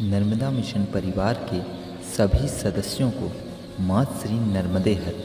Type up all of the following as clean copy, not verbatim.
Narmada mission परिवार के सभी सदस्यों को माँ श्री नर्मदे हर।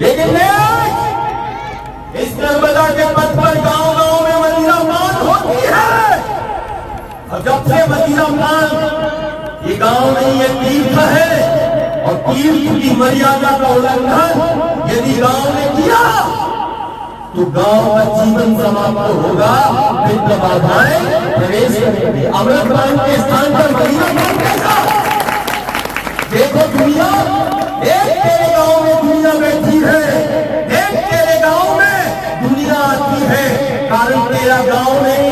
लेकिन इस नर्मदा के पथ पर गांव गांव में मदिरा पान होती है। और जब से मदिरा पान ये गांव नहीं ये तीर्थ है, और तीर्थ की मर्यादा का उल्लंघन यदि गांव ने किया तो गांव का जीवन समाप्त होगा, फिर बाधाएं प्रवेश करेंगे। अमृत पान के स्थान पर मदिरा पान कैसा? देखो दुनिया, एक तेरे गांव में दुनिया बैठी है, एक तेरे गांव में दुनिया आती है, कारण तेरा गांव नहीं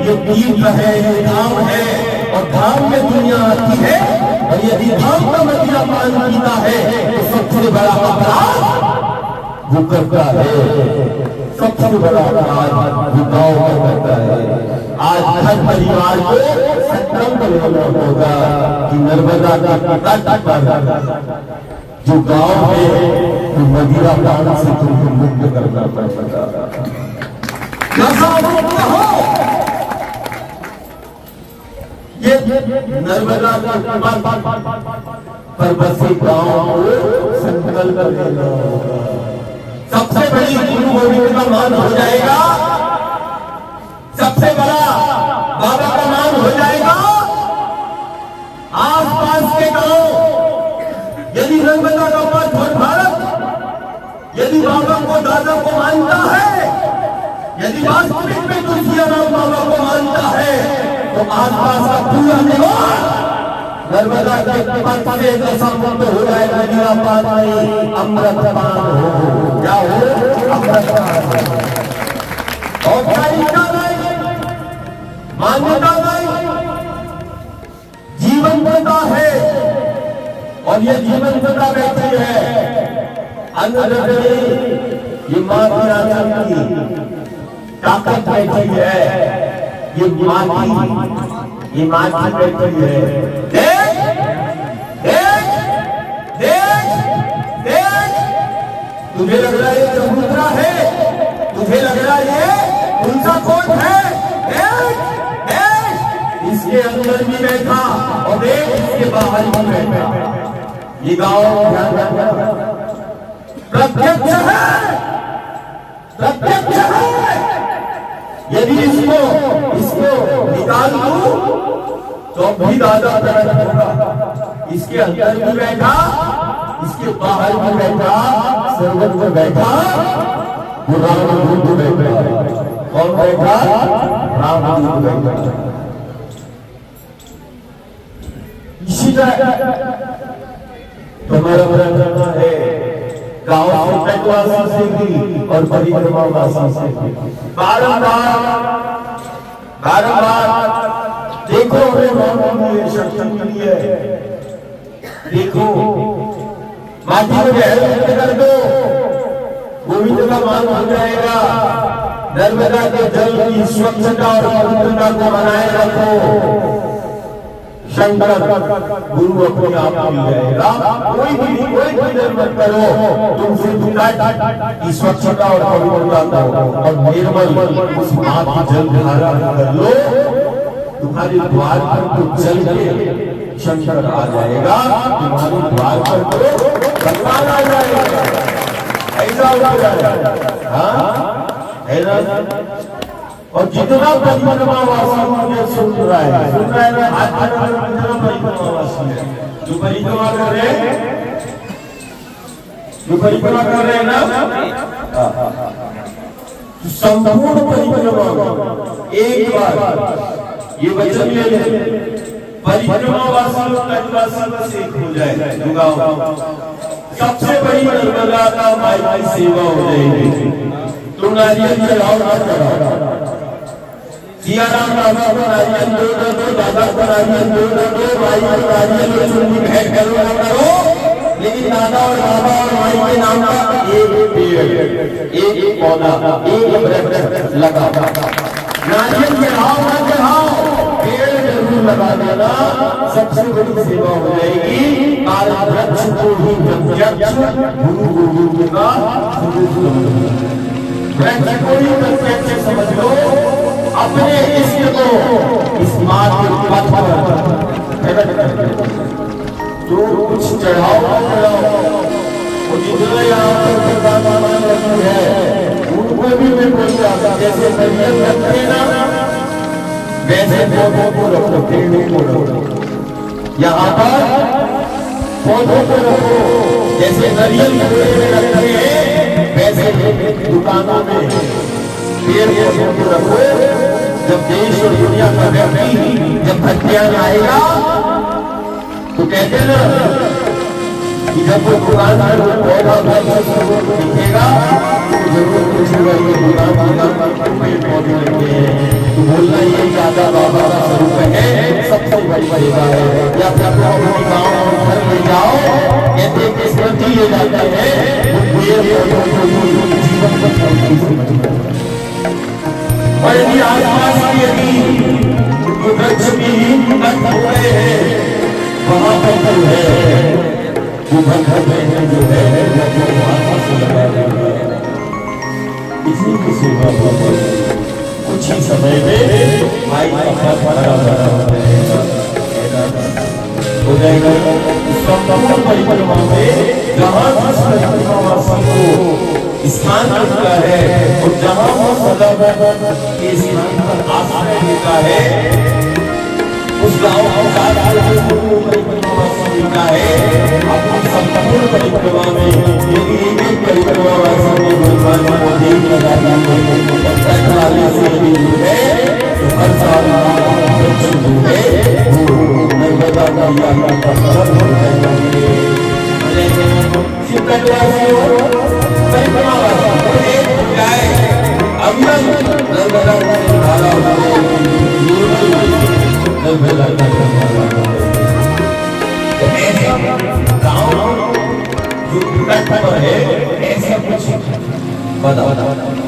ये तीर्थ है, ये धाम है, और धाम में दुनिया आती है। और यदि धाम का मदिरा पान पीता है तो सबसे बड़ा अपराध वो करता है, सबसे बड़ा अपराध वो गांव में करता है। आज हर परिवार को संकल्प लेना होगा कि नर्मदा का तट पर जो गांव है वो मदिरा पान से तुमको मुक्त करना पड़ेगा। ये नर्मदा का पर बसे गांव को संकल्प लेना होगा। सबसे बड़ी गुरु गोविंद का मान हो जाएगा, सबसे बड़ा बाबा का मान हो जाएगा। आसपास के गांव यदि नर्मदा का पथ और भारत यदि बाबा को दादा को मानता है, यदि वास्तविक में तुलसीराम बाबा को मानता है, तो आसपास का पूरा निवास नर्मदा के पथ से दशामुक्त हो जाए। मदिरा पान नहीं, अमृत पान हो। क्या हो? अमृत पान। औपचारिकता नहीं, मान्यता नहीं, जीवंतता है। और ये जीवंतता बैठी है अंदर ये माँ की आत्मा की ताकत बैठी है, ये माँ की बैठी है। देख देख देख देख, तुझे लग रहा है ये चबूतरा है, तुझे लग रहा है ये उनका कोट है। देख देख, इसके अंदर भी बैठा और देख इसके बाहर भी बैठा। ये गांव प्रत्यक्ष है, प्रत्यक्ष है। यदि इसको निकाल दूं तो भी दादा प्रकट होगा। इसके अंदर भी बैठा, इसके बाहर भी बैठा, सर्वत्र बैठा, पुराण बैठा। कौन बैठा? रामदूत बैठा। इसी तरह तुम्हारा करना है गांव वासी से भी और परिक्रमा वासी से भी बारंबार देखो हमें शक्ति मिली है। देखो माटी में बहस कर दो, गोविंद का मान हो जाएगा। नर्मदा के जल की स्वच्छता और पवित्रता को बनाए रखो। शंकर गुरु अपने आप मिल जाएगा। कोई भी निर्मल करो, तुमसे की स्वच्छता और पवित्रता को और निर्मल उस माँ की जल धारा कर लो, तुम्हारे द्वार पर तो चल के शंकर आ जाएगा। तुम्हारे द्वार पर तो भगवान आ जाएगा। ऐसा हो जाएगा। हाँ और जितना परिक्रमा वासी मुझे सुन रहा है ना, हाथ जितना परिक्रमा वासी है जो परिक्रमा कर रहे हैं, ना संपूर्ण परिक्रमा एक बार ये वचन ले ले, परिक्रमा वासी और तटवासी बस एक हो जाए। सबसे बड़ी नर्मदा का माई की सेवा हो जाएगी। तुम नारियल चढ़ाओ ना चढ़ाओ, सिया राम बाबा को नारियल दो, दादा को नारियल दो, भाई को नारियल और चुन्नी भेंट करो ना करो, लेकिन दादा और बाबा और भाई के नाम का एक पेड़, एक पौधा, एक वृक्ष लगा। नारियल चढ़ाओ ना चढ़ाओ, पेड़ जरूर लगा देना। सबसे बड़ी सेवा हो जाएगी। वृक्ष को ही गुरु गुरु का वृक्ष को ही प्रत्यक्ष समझ लो। अपने इष्ट को इस मार्ग पथ पर जो कुछ चढ़ाओ वो जितना यहाँ पर लगी है उनको भी मैं बोल रहा, जैसे नरियल रखते ना वैसे पौधों को रखो, पेड़ों को रखो। यहाँ पर पौधों को रखो, जैसे नरियल में रखते हैं वैसे दुकानों में पेड़ पौधों को रखो। जब देश और दुनिया का व्यक्ति जब हत्यान आएगा तो कहते ना कि जब वो दुकान पर पौधा दिखेगा तो जरूर पूछेगा ये दुकान पेड़ पौधे लगे हैं, तो बोलना ये दादा बाबा का स्वरूप है, सबसे बड़ी सेवा है। या फिर अपने गाँव और घर ले जाओ, कहते कि स्मृति ले जाते हैं जीवन को। और यदि आसपास की यदि वृक्ष भी नष्ट हो गए हैं, वहां पर जो है वो घर में जो है वो वापस लगा देंगे। इसी की सेवा कुछ ही समय में भाई का भरा हो जाएगा। संपूर्ण परिक्रमा में जहाँ जिस परिक्रमा वासी को स्थान मिलता है और जहाँ वो सदा के स्थान पर आश्रय लेता है, उस गाँव का परिक्रमा वासी मिलता है। अपनी संपूर्ण परिक्रमा में यदि एक परिक्रमा वासी ने भगवान को देख लगा वाले से भी है तो हर साल जो है वो नर्मदा का यात्रा का फल हो जाएगा। परिक्रमा जाए अविरल नर्मदा की धारा ऐसा गाँव जो तट पर है, ऐसा कुछ बताओ।